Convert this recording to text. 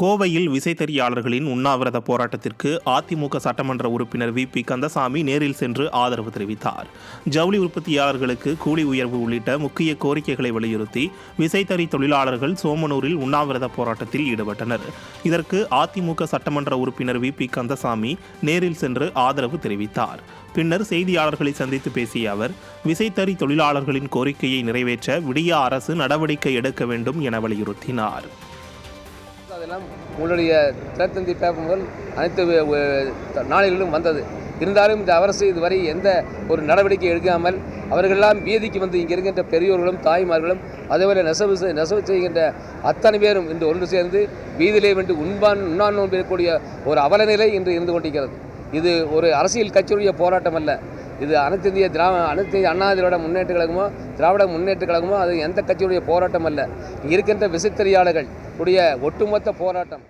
கோவையில் விசைத்தறியாளர்களின் உண்ணாவிரத போராட்டத்திற்கு அதிமுக சட்டமன்ற உறுப்பினர் வி.பி. கந்தசாமி நேரில் சென்று ஆதரவு தெரிவித்தார். ஜவுளி உற்பத்தியாளர்களுக்கு கூலி உயர்வு உள்ளிட்ட முக்கிய கோரிக்கைகளை வலியுறுத்தி விசைத்தறி தொழிலாளர்கள் சோமனூரில் உண்ணாவிரத போராட்டத்தில் ஈடுபட்டனர். இதற்கு அதிமுக சட்டமன்ற உறுப்பினர் வி.பி. கந்தசாமி நேரில் சென்று ஆதரவு தெரிவித்தார். பின்னர் செய்தியாளர்களை சந்தித்து பேசிய அவர், விசைத்தறி தொழிலாளர்களின் கோரிக்கையை நிறைவேற்ற விடிய அரசு நடவடிக்கை எடுக்க வேண்டும் என வலியுறுத்தினார். அதெல்லாம் உங்களுடைய தினத்தந்தி பேப்பர் முதல் அனைத்து நாளிலும் வந்தது. இருந்தாலும் இந்த அரசு இதுவரை எந்த ஒரு நடவடிக்கை எடுக்காமல் அவர்களெல்லாம் வீதிக்கு வந்து இங்கே இருக்கின்ற பெரியோர்களும் தாய்மார்களும் அதேபோல நெசவு செய்கின்ற அத்தனை பேரும் இன்று ஒன்று சேர்ந்து வீதியிலே வந்து உண்ணான் இருக்கக்கூடிய ஒரு அவலநிலை இன்று இருந்து கொண்டிருக்கிறது. இது ஒரு அரசியல் கட்சியுடைய போராட்டம் அல்ல. இது அனைத்து இந்திய அண்ணா திராவிட முன்னேற்ற கழகமோ திராவிட முன்னேற்ற கழகமோ அது எந்த கட்சியுடைய போராட்டம் அல்ல. இருக்கின்ற விசைத்தறியாளர்கள் உடைய ஒட்டுமொத்த போராட்டம்.